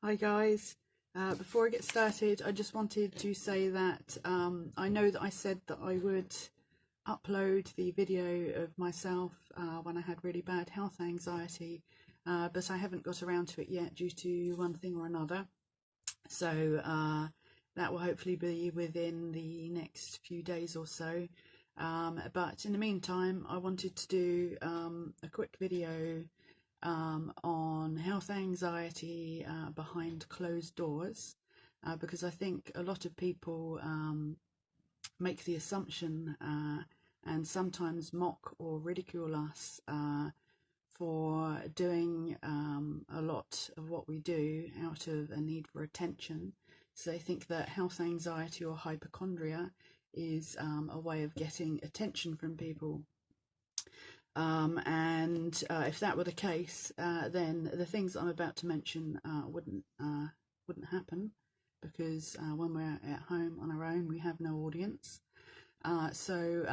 Hi guys, before I get started I just wanted to say that I know that I said that I would upload the video of myself when I had really bad health anxiety, but I haven't got around to it yet due to one thing or another. So that will hopefully be within the next few days or so. But in the meantime I wanted to do a quick video on health anxiety behind closed doors, because I think a lot of people make the assumption and sometimes mock or ridicule us for doing a lot of what we do out of a need for attention. So they think that health anxiety or hypochondria is a way of getting attention from people. And if that were the case, then the things I'm about to mention wouldn't happen, because when we're at home on our own, we have no audience. Also,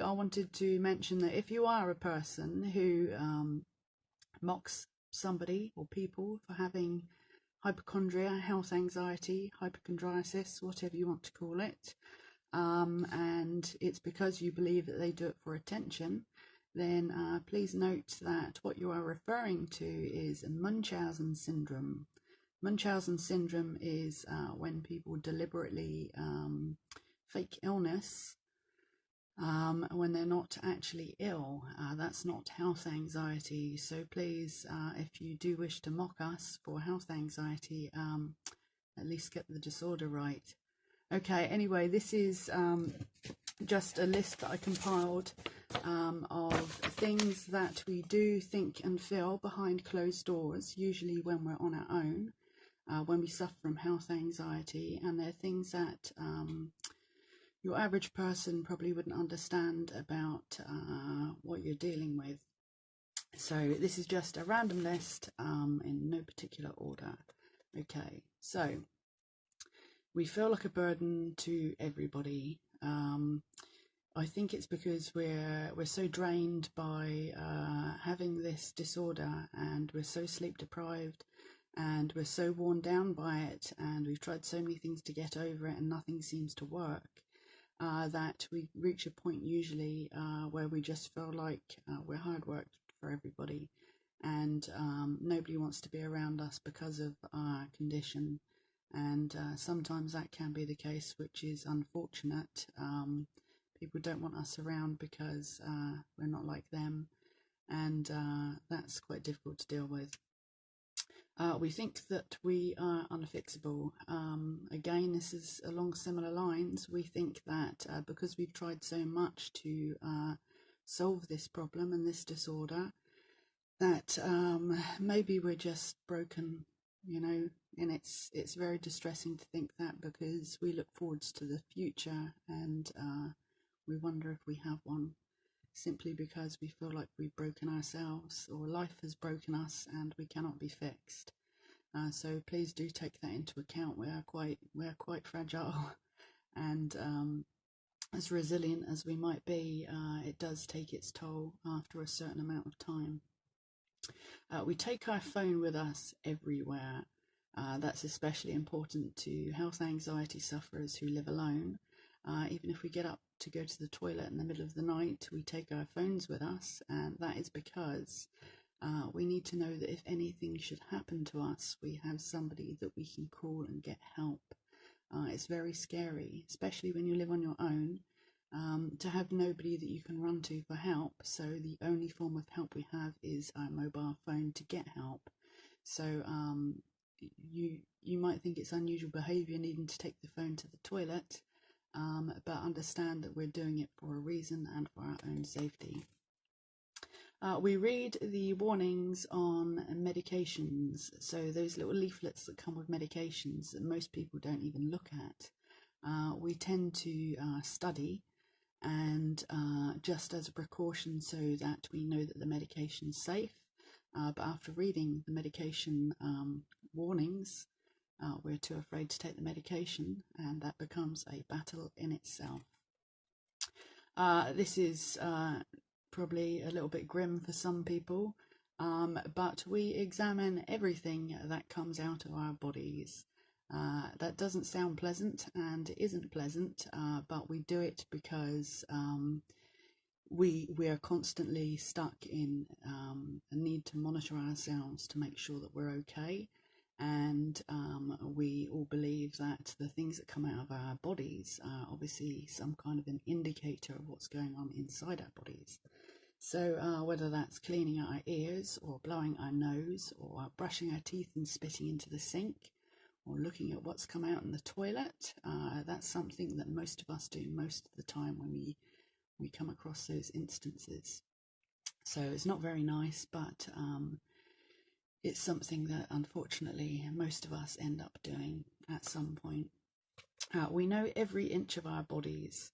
I wanted to mention that if you are a person who mocks somebody or people for having hypochondria, health anxiety, hypochondriasis, whatever you want to call it, and it's because you believe that they do it for attention, then please note that what you are referring to is Munchausen syndrome. Munchausen syndrome is when people deliberately fake illness when they're not actually ill. That's not health anxiety. So please, if you do wish to mock us for health anxiety, at least get the disorder right. Okay, anyway, this is just a list that I compiled of things that we do think and feel behind closed doors, usually when we're on our own, when we suffer from health anxiety, and they're things that your average person probably wouldn't understand about what you're dealing with. So this is just a random list in no particular order. Okay, so we feel like a burden to everybody. I think it's because we're so drained by having this disorder, and we're so sleep deprived, and we're so worn down by it, and we've tried so many things to get over it and nothing seems to work, that we reach a point usually where we just feel like we're hard worked for everybody, and nobody wants to be around us because of our condition. And sometimes that can be the case, which is unfortunate. People don't want us around because we're not like them, and that's quite difficult to deal with. We think that we are unfixable. Again, this is along similar lines. We think that because we've tried so much to solve this problem and this disorder, that maybe we're just broken, you know. And it's very distressing to think that, because we look forwards to the future, and we wonder if we have one, simply because we feel like we've broken ourselves, or life has broken us and we cannot be fixed. So please do take that into account. We're quite fragile, and as resilient as we might be, it does take its toll after a certain amount of time. We take our phone with us everywhere. That's especially important to health anxiety sufferers who live alone. Even if we get up to go to the toilet in the middle of the night, we take our phones with us, and that is because we need to know that if anything should happen to us, we have somebody that we can call and get help. It's very scary, especially when you live on your own, to have nobody that you can run to for help. So the only form of help we have is our mobile phone to get help. So you might think it's unusual behaviour needing to take the phone to the toilet, but understand that we're doing it for a reason and for our own safety. We read the warnings on medications, so those little leaflets that come with medications that most people don't even look at. We tend to study, and just as a precaution, so that we know that the medication's safe, but after reading the medication warnings, we're too afraid to take the medication, and that becomes a battle in itself. This is probably a little bit grim for some people, but we examine everything that comes out of our bodies. That doesn't sound pleasant and isn't pleasant, but we do it because we are constantly stuck in a need to monitor ourselves to make sure that we're okay. And we all believe that the things that come out of our bodies are obviously some kind of an indicator of what's going on inside our bodies. So whether that's cleaning our ears or blowing our nose or brushing our teeth and spitting into the sink or looking at what's come out in the toilet, that's something that most of us do most of the time when we come across those instances. So it's not very nice, but it's something that unfortunately most of us end up doing at some point. We know every inch of our bodies.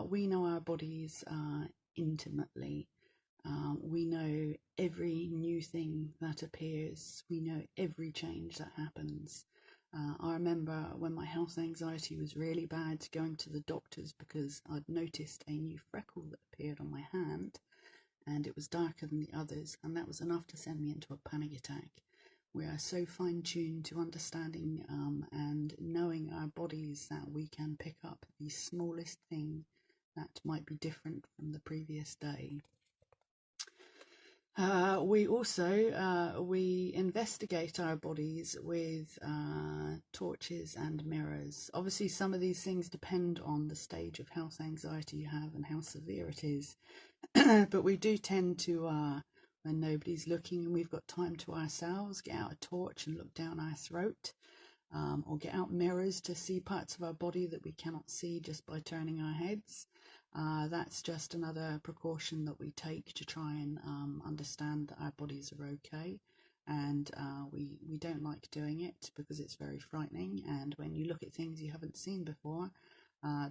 We know our bodies intimately. We know every new thing that appears. We know every change that happens. I remember when my health anxiety was really bad, going to the doctors because I'd noticed a new freckle that appeared on my hand, and it was darker than the others, and that was enough to send me into a panic attack. We are so fine-tuned to understanding and knowing our bodies that we can pick up the smallest thing that might be different from the previous day. We also we investigate our bodies with torches and mirrors. Obviously, some of these things depend on the stage of health anxiety you have and how severe it is. But we do tend to, when nobody's looking and we've got time to ourselves, get out a torch and look down our throat, or get out mirrors to see parts of our body that we cannot see just by turning our heads. That's just another precaution that we take to try and understand that our bodies are okay. And we don't like doing it because it's very frightening. And when you look at things you haven't seen before,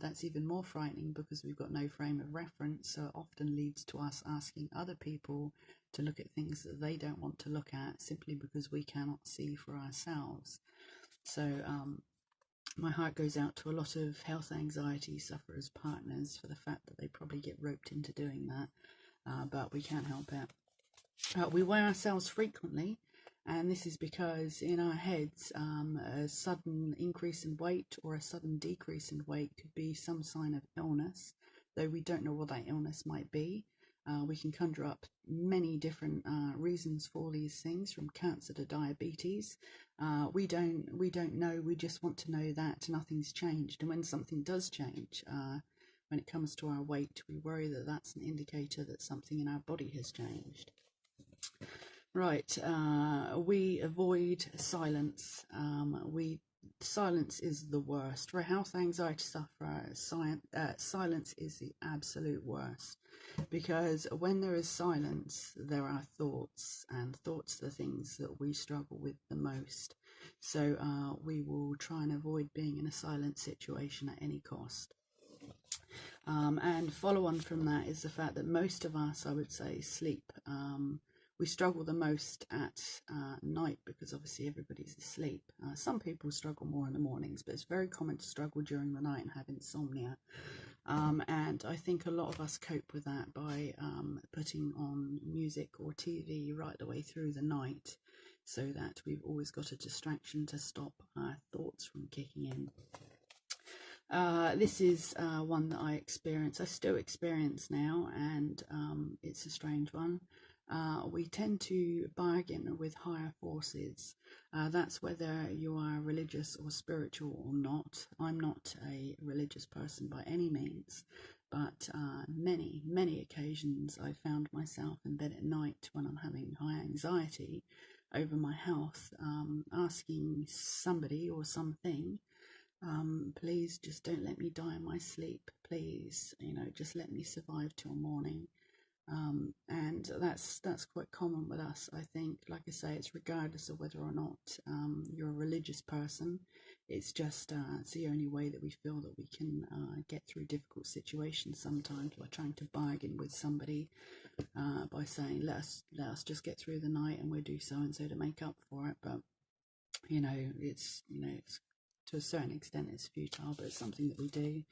that's even more frightening because we've got no frame of reference. So it often leads to us asking other people to look at things that they don't want to look at simply because we cannot see for ourselves. So my heart goes out to a lot of health anxiety sufferers' partners for the fact that they probably get roped into doing that, but we can't help it. We weigh ourselves frequently, and this is because in our heads a sudden increase in weight or a sudden decrease in weight could be some sign of illness, though we don't know what that illness might be. We can conjure up many different reasons for these things, from cancer to diabetes. We don't know. We just want to know that nothing's changed. And when something does change, when it comes to our weight, we worry that that's an indicator that something in our body has changed. Right. We avoid silence. Silence is the worst. For a health anxiety sufferer, silence is the absolute worst. Because when there is silence, there are thoughts, and thoughts are the things that we struggle with the most. So we will try and avoid being in a silent situation at any cost. And follow on from that is the fact that most of us, I would say, sleep. We struggle the most at night because obviously everybody's asleep. Some people struggle more in the mornings, but it's very common to struggle during the night and have insomnia. And I think a lot of us cope with that by putting on music or TV right the way through the night, so that we've always got a distraction to stop our thoughts from kicking in. This is one that I still experience now, and it's a strange one. We tend to bargain with higher forces. That's whether you are religious or spiritual or not. I'm not a religious person by any means, but many occasions I found myself in bed at night when I'm having high anxiety over my health, asking somebody or something, please just don't let me die in my sleep. Please, just let me survive till morning. And that's quite common with us, I think. Like I say, it's regardless of whether or not you're a religious person. It's just it's the only way that we feel that we can get through difficult situations sometimes, by trying to bargain with somebody by saying, let us just get through the night and we'll do so and so to make up for it. But it's to a certain extent it's futile, but it's something that we do.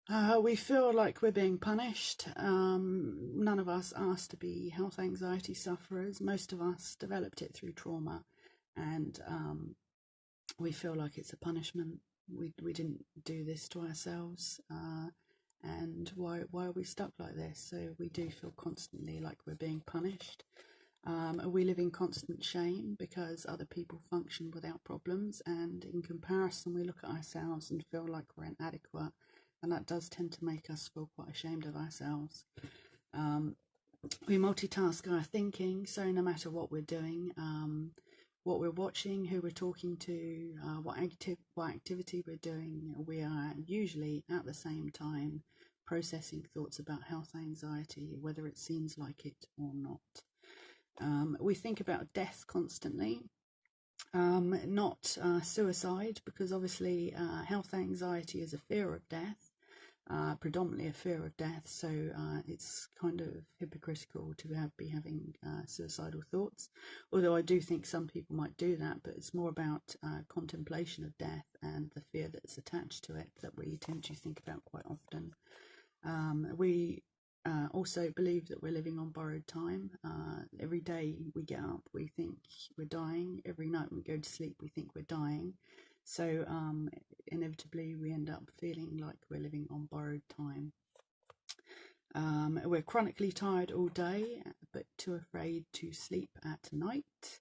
We feel like we're being punished. None of us asked to be health anxiety sufferers. Most of us developed it through trauma, and we feel like it's a punishment. We didn't do this to ourselves, and why are we stuck like this? So we do feel constantly like we're being punished. We live in constant shame because other people function without problems, and in comparison, we look at ourselves and feel like we're inadequate, and that does tend to make us feel quite ashamed of ourselves. We multitask our thinking, so no matter what we're doing, what we're watching, who we're talking to, what activity we're doing, we are usually at the same time processing thoughts about health anxiety, whether it seems like it or not. We think about death constantly, not suicide, because obviously health anxiety is a fear of death, predominantly a fear of death, so it's kind of hypocritical to be having suicidal thoughts, although I do think some people might do that, but it's more about contemplation of death and the fear that's attached to it that we tend to think about quite often. We also believe that we're living on borrowed time. Every day we get up, we think we're dying. Every night we go to sleep, we think we're dying. So inevitably we end up feeling like we're living on borrowed time. We're chronically tired all day, but too afraid to sleep at night.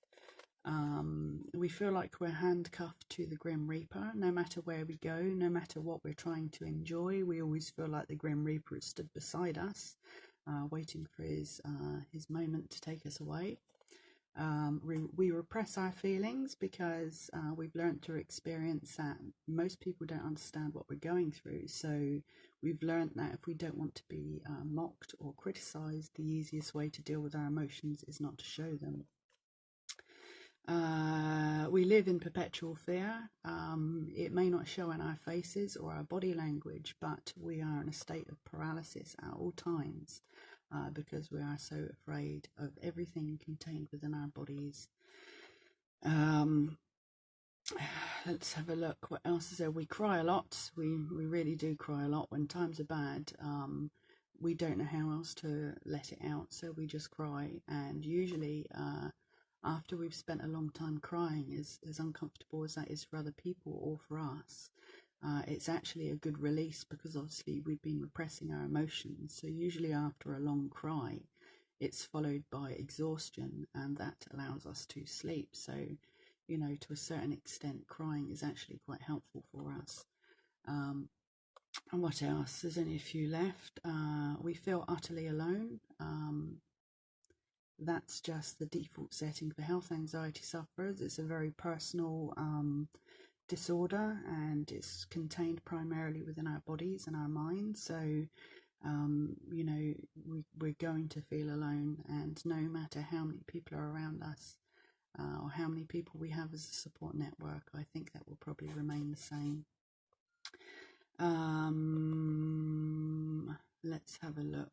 We feel like we're handcuffed to the Grim Reaper. No matter where we go, no matter what we're trying to enjoy, we always feel like the Grim Reaper is stood beside us, waiting for his moment to take us away. We repress our feelings because we've learned through experience that most people don't understand what we're going through. So we've learned that if we don't want to be mocked or criticised, the easiest way to deal with our emotions is not to show them. We live in perpetual fear. It may not show in our faces or our body language, but we are in a state of paralysis at all times because we are so afraid of everything contained within our bodies. Let's have a look. What else is there? We cry a lot. We really do cry a lot when times are bad. We don't know how else to let it out, so we just cry. And usually, after we've spent a long time crying, as uncomfortable as that is for other people or for us, it's actually a good release because obviously we've been repressing our emotions. So usually after a long cry, it's followed by exhaustion, and that allows us to sleep. So, you know, to a certain extent, crying is actually quite helpful for us. And what else? There's only a few left. We feel utterly alone. That's just the default setting for health anxiety sufferers. It's a very personal disorder, and it's contained primarily within our bodies and our minds. So, you know, we're going to feel alone, and no matter how many people are around us or how many people we have as a support network, I think that will probably remain the same. Let's have a look.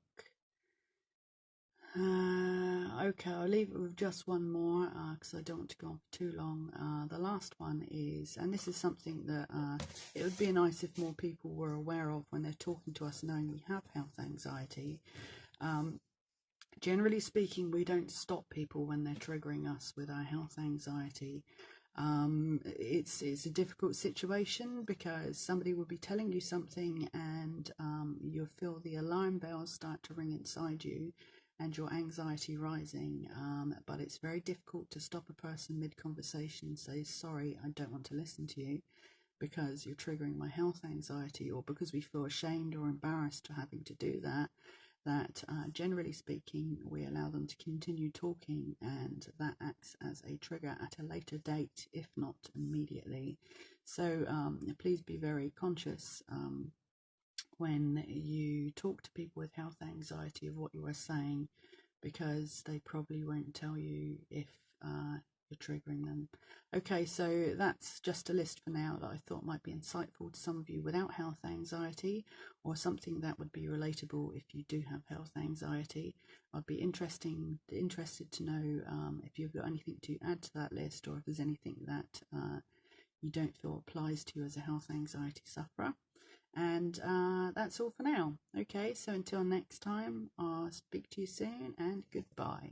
Okay, I'll leave it with just one more because I don't want to go on for too long. The last one is, and this is something that it would be nice if more people were aware of when they're talking to us, knowing we have health anxiety. Generally speaking, we don't stop people when they're triggering us with our health anxiety. It's a difficult situation because somebody will be telling you something and you'll feel the alarm bells start to ring inside you and your anxiety rising, but it's very difficult to stop a person mid-conversation and say, sorry, I don't want to listen to you because you're triggering my health anxiety, or because we feel ashamed or embarrassed for having to do that. Generally speaking, we allow them to continue talking, and that acts as a trigger at a later date, if not immediately. So please be very conscious when you talk to people with health anxiety of what you are saying, because they probably won't tell you if you're triggering them. Okay, so that's just a list for now that I thought might be insightful to some of you without health anxiety, or something that would be relatable if you do have health anxiety. I'd be interested to know if you've got anything to add to that list, or if there's anything that you don't feel applies to you as a health anxiety sufferer. And that's all for now. Okay, so until next time, I'll speak to you soon, and goodbye.